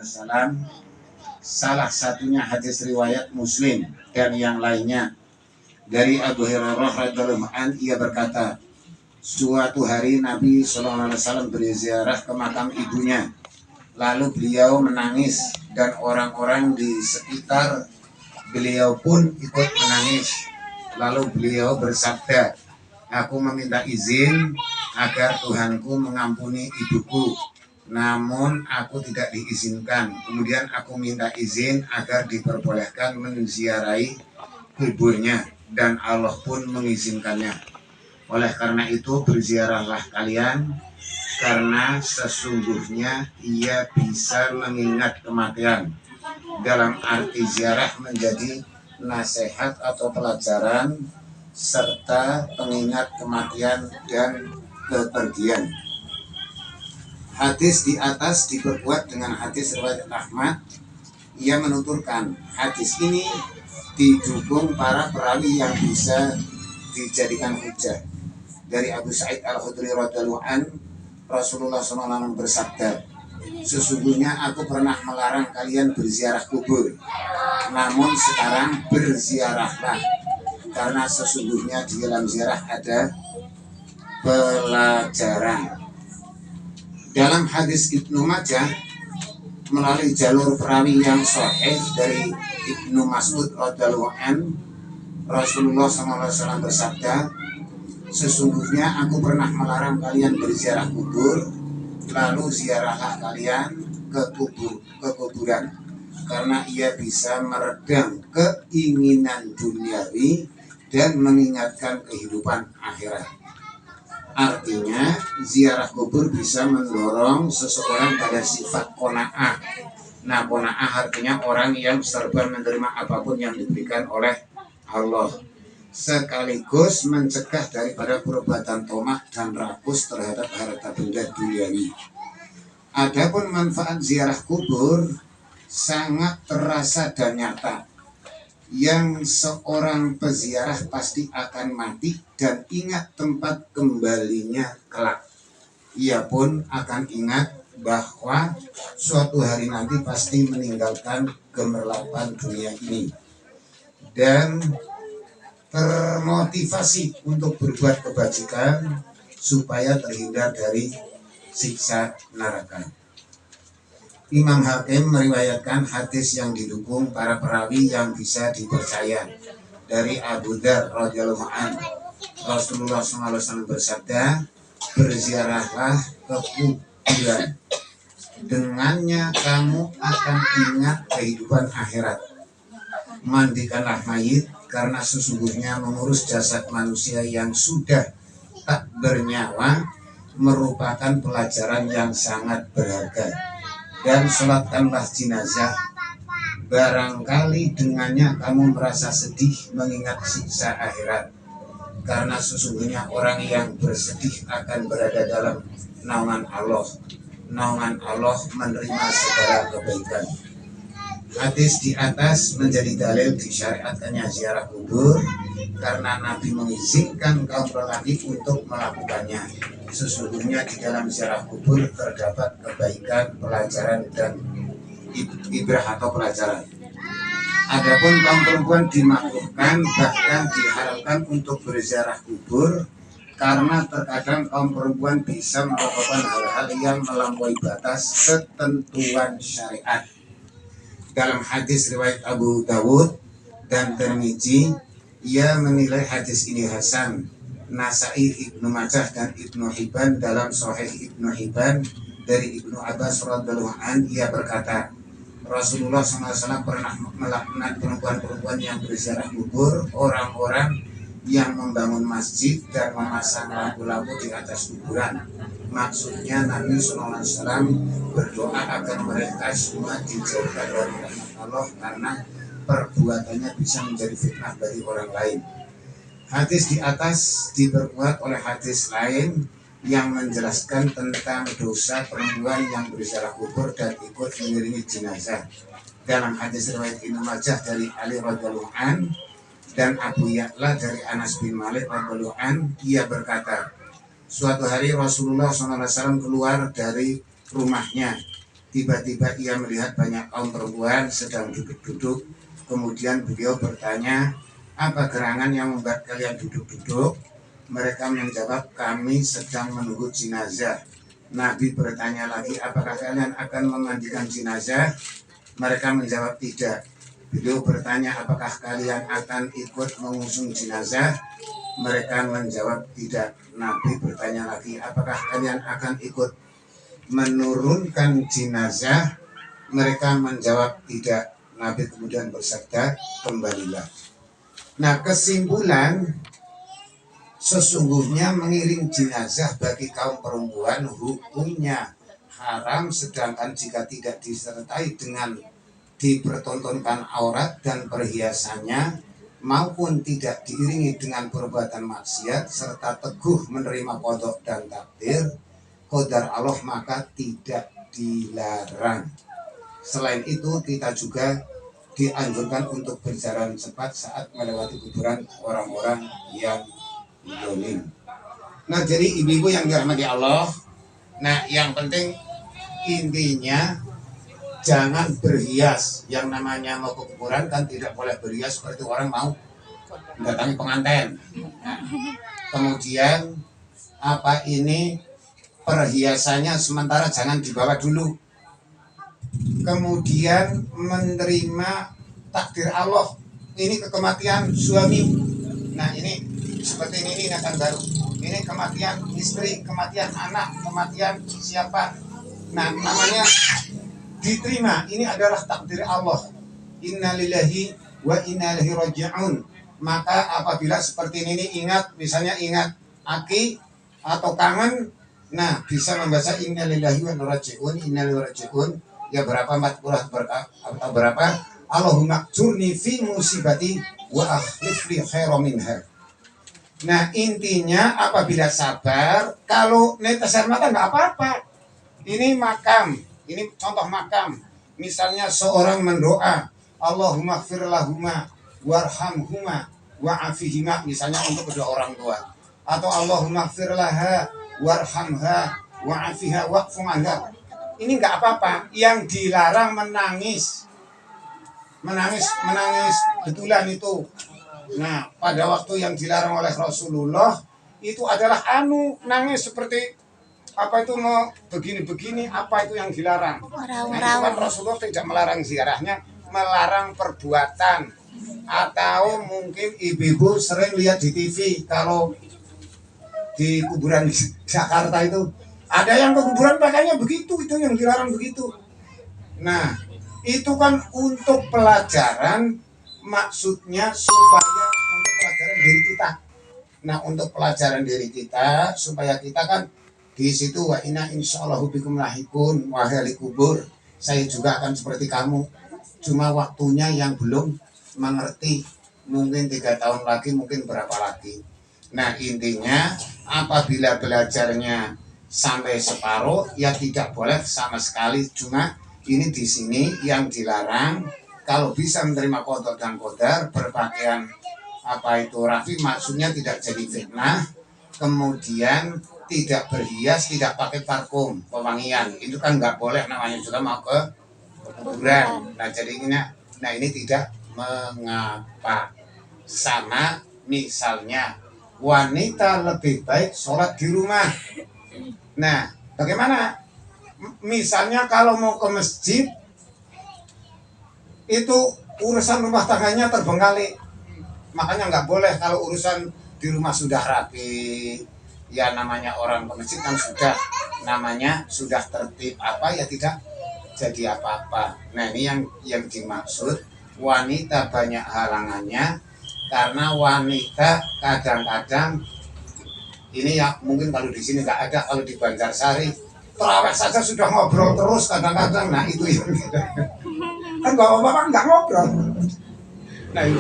Wasallam. Salah satunya hadis riwayat Muslim dan yang lainnya dari Abu Hurairah radhiyallahu anhu, ia berkata, suatu hari Nabi SAW berziarah ke makam ibunya. Lalu beliau menangis dan orang-orang di sekitar beliau pun ikut menangis. Lalu beliau bersabda, aku meminta izin agar Tuhanku mengampuni ibuku, namun aku tidak diizinkan. Kemudian aku minta izin agar diperbolehkan menziarahi kuburnya, dan Allah pun mengizinkannya. Oleh karena itu berziarahlah kalian, karena sesungguhnya ia bisa mengingat kematian. Dalam arti ziarah menjadi nasihat atau pelajaran serta pengingat kematian dan kepergian. Hadis di atas diperkuat dengan hadis riwayat Ahmad. Ia menuturkan hadis ini didukung para perawi yang bisa dijadikan hujah. Dari Abu Sa'id Al-Khudri radhiyallahu anhu, Rasulullah SAW bersabda, sesungguhnya aku pernah melarang kalian berziarah kubur, namun sekarang berziarahlah, karena sesungguhnya di dalam ziarah ada pelajaran. Dalam hadis Ibnu Majah melalui jalur perawi yang sahih dari Ibnu Mas'ud radhiyallahu anhu, Rasulullah SAW bersabda, sesungguhnya aku pernah melarang kalian berziarah kubur, lalu ziarahlah kalian ke kuburan, karena ia bisa meredam keinginan duniawi dan mengingatkan kehidupan akhirat. Artinya ziarah kubur bisa mendorong seseorang pada sifat qanaah. Nah, qanaah artinya orang yang serba menerima apapun yang diberikan oleh Allah, sekaligus mencegah daripada perbuatan tamak dan rakus terhadap harta benda duniawi. Adapun manfaat ziarah kubur sangat terasa dan nyata. Yang seorang peziarah pasti akan mati dan ingat tempat kembalinya kelak. Ia pun akan ingat bahwa suatu hari nanti pasti meninggalkan gemerlapan dunia ini, dan termotivasi untuk berbuat kebajikan supaya terhindar dari siksa neraka. Imam Hakim meriwayatkan hadis yang didukung para perawi yang bisa dipercaya dari Abu Dzar radhiyallahu anhu. Rasulullah SAW bersabda, berziarahlah ke kuburan, dengannya kamu akan ingat kehidupan akhirat. Mandikanlah mayit, karena sesungguhnya mengurus jasad manusia yang sudah tak bernyawa merupakan pelajaran yang sangat berharga. Dan sholatkanlah jenazah, barangkali dengannya kamu merasa sedih mengingat siksa akhirat, karena sesungguhnya orang yang bersedih akan berada dalam naungan Allah. Naungan Allah menerima segala kebaikan. Hadis di atas menjadi dalil disyariatkannya ziarah kubur karena Nabi mengizinkan kaum lelaki untuk melakukannya. Sesungguhnya di dalam ziarah kubur terdapat kebaikan, pelajaran, dan ibrah atau pelajaran. Adapun kaum perempuan dimakruhkan, bahkan diharapkan untuk berziarah kubur, karena terkadang kaum perempuan bisa melakukan hal-hal yang melampaui batas ketentuan syariat. Dalam hadis riwayat Abu Dawud dan Tirmidzi, ia menilai hadis ini hasan. Nasai, Ibnu Majah, dan Ibnu Hibban dalam Sahih Ibnu Hibban dari Ibnu Abbas radhiyallahu anhu, ia berkata, Rasulullah SAW pernah melaknat perempuan-perempuan yang berziarah kubur, orang-orang yang membangun masjid dan memasang lampu-lampu di atas kuburan. Maksudnya Nabi SAW berdoa agar mereka semua dijauhkan dari rahmat Allah, karena perbuatannya bisa menjadi fitnah bagi orang lain. Hadis di atas diperkuat oleh hadis lain yang menjelaskan tentang dosa perempuan yang berziarah kubur dan ikut mengiringi jenazah. Dalam hadis riwayat Ibnu Majah dari Ali radhiyallahu anhu dan Abu Ya'la dari Anas bin Malik radhiyallahu anhu, ia berkata, suatu hari Rasulullah SAW keluar dari rumahnya. Tiba-tiba ia melihat banyak kaum perempuan sedang duduk-duduk. Kemudian beliau bertanya, apa gerangan yang membuat kalian duduk-duduk? Mereka menjawab, kami sedang menunggu jenazah. Nabi bertanya lagi, apakah kalian akan memandikan jenazah? Mereka menjawab tidak. Beliau bertanya, apakah kalian akan ikut mengusung jenazah? Mereka menjawab tidak. Nabi bertanya lagi, apakah kalian akan ikut menurunkan jenazah? Mereka menjawab tidak. Nabi kemudian bersabda, kembalilah. Nah, kesimpulan, sesungguhnya mengiring jenazah bagi kaum perempuan hukumnya haram, sedangkan jika tidak disertai dengan dipertontonkan aurat dan perhiasannya maupun tidak diiringi dengan perbuatan maksiat serta teguh menerima qada dan takdir qadar Allah, maka tidak dilarang. Selain itu kita juga dianjurkan untuk berjalan cepat saat melewati kuburan orang-orang yang zalim. Nah, jadi ibu-ibu yang dirahmati Allah, nah yang penting intinya jangan berhias. Yang namanya mau ke kuburan kan tidak boleh berhias seperti orang mau mendatangi pengantin. Nah, kemudian perhiasannya sementara jangan dibawa dulu. Kemudian menerima takdir Allah. Ini kematian suami. Nah, ini seperti ini akan baru. Ini kematian istri, kematian anak, kematian siapa. Nah, namanya diterima. Ini adalah takdir Allah. Innalillahi wa inna ilaihi raji'un. Maka apabila seperti ini ingat, misalnya ingat aki atau kangen, nah bisa membaca innalillahi wa inna ilaihi raji'un. Ya berapa 40 atau berapa? Allahumma jurni fi musibati wa akhlif li khairan minha. Nah, intinya apabila sabar, kalau netes air mata nggak apa-apa. Ini makam. Ini contoh makam. Misalnya seorang mendoa, Allahumma gfir lahuma warhamhuma wa'afihima, misalnya untuk kedua orang tua. Atau Allahumma gfir laha warhamha wa'afiha wa'fu anha. Ini enggak apa-apa. Yang dilarang menangis. Menangis betulan itu. Nah, pada waktu yang dilarang oleh Rasulullah itu adalah nangis seperti apa itu mau begini-begini, apa itu yang dilarang. Nah, itu kan Rasulullah tidak melarang ziarahnya, melarang perbuatan. Atau mungkin ibu-ibu sering lihat di TV kalau di kuburan di Jakarta itu ada yang ke kuburan pakainya begitu, itu yang dilarang begitu. Nah, itu kan untuk pelajaran, maksudnya supaya untuk pelajaran diri kita. Nah, untuk pelajaran diri kita supaya kita kan di situ wa inna insyaallahu bikum lahikun wa ahli kubur. Saya juga akan seperti kamu. Cuma waktunya yang belum mengerti. Mungkin 3 tahun lagi, mungkin berapa lagi. Nah, intinya apabila belajarnya sampai separuh ya tidak boleh sama sekali. Cuma ini di sini yang dilarang kalau bisa menerima qada dan qadar, berpakaian rafi, maksudnya tidak jadi fitnah, kemudian tidak berhias, tidak pakai parfum, pewangian, itu kan nggak boleh, namanya juga mau ke kuburan. Nah, jadi ini tidak mengapa. Sama misalnya wanita lebih baik sholat di rumah. Nah, bagaimana? Misalnya kalau mau ke masjid itu urusan rumah tangganya terbengkalai, makanya nggak boleh. Kalau urusan di rumah sudah rapi, ya namanya orang ke masjid kan sudah tertib, ya tidak jadi apa-apa. Nah, ini yang dimaksud wanita banyak halangannya, karena wanita kadang-kadang ini ya mungkin kalau di sini nggak ada, kalau di Banjarsari terawih saja sudah ngobrol terus kadang-kadang. Nah, itu yang kan bapak-bapak nggak ngobrol. Nah, itu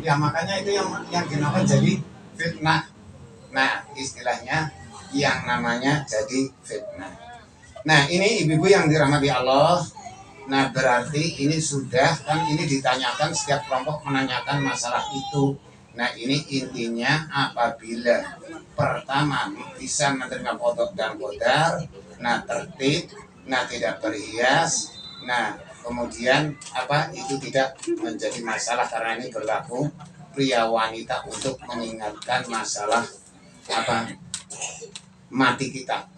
ya makanya itu yang dinamakan jadi fitnah. Nah, istilahnya yang namanya jadi fitnah. Nah, ini ibu-ibu yang dirahmati Allah. Nah, berarti ini sudah kan, ini ditanyakan, setiap kelompok menanyakan masalah itu. Nah, ini intinya apabila pertama bisa menerima qada dan qadar, nah tertib, nah tidak berhias, nah kemudian apa itu tidak menjadi masalah karena ini berlaku pria wanita untuk mengingatkan masalah apa mati kita.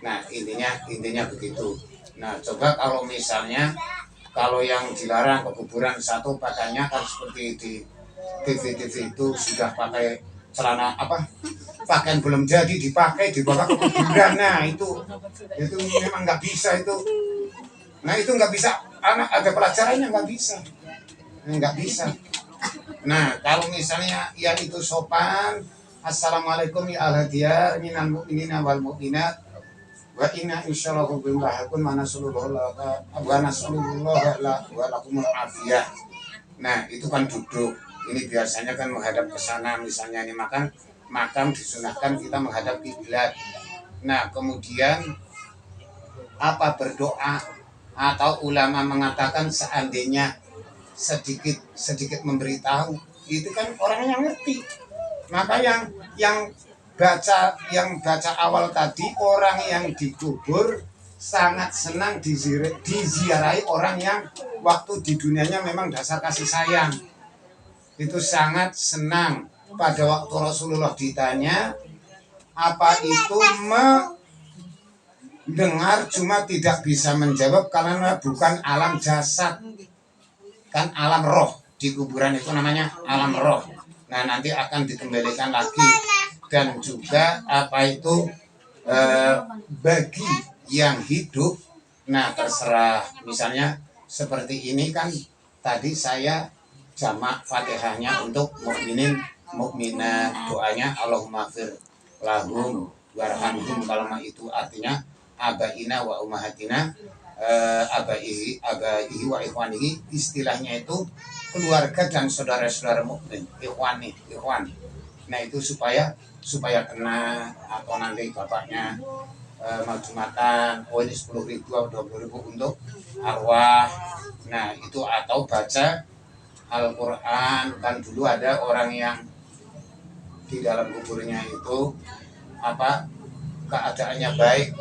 Nah intinya begitu. Nah coba kalau misalnya kalau yang dilarang ke kuburan satu pakainya kan seperti di TV itu sudah pakai celana apa pakaian belum jadi dipakai dibawa ke kuburan, nah itu memang nggak bisa itu. Nah itu nggak bisa, anak ada pelajarannya nggak bisa. Nah kalau misalnya yang itu sopan, assalamualaikum ya al-hadiyah minal mu'minina wal mu'minat wa inna insyaallah billahikum wa nasallallahu wa lakumul afiyah. Nah itu kan duduk, ini biasanya kan menghadap ke sana, misalnya ini makam disunahkan kita menghadap kiblat. Nah kemudian apa berdoa atau ulama mengatakan seandainya sedikit memberitahu itu kan orang yang ngerti. Maka yang baca awal tadi, orang yang dikubur sangat senang diziarahi orang yang waktu di dunianya memang dasar kasih sayang. Itu sangat senang. Pada waktu Rasulullah ditanya apa itu mendengar cuma tidak bisa menjawab karena bukan alam jasad, kan alam roh. Di kuburan itu namanya alam roh. Nah nanti akan dikembalikan lagi. Dan juga apa itu bagi yang hidup, nah terserah. Misalnya seperti ini kan tadi saya jamak Fatihahnya untuk mukminin mukminat, doanya Allahumma fir lahum warhamhum, kalau itu artinya abaina wa ummahatina, abaihi wa ikhwanihi, istilahnya itu keluarga dan saudara-saudara mukmin, ikhwan. Nah itu supaya kena, atau nanti bapaknya mau jumatan, oh ini 10.000 atau 20.000 untuk arwah. Nah itu atau baca Al-Quran. Kan dulu ada orang yang di dalam kuburnya itu apa keadaannya baik,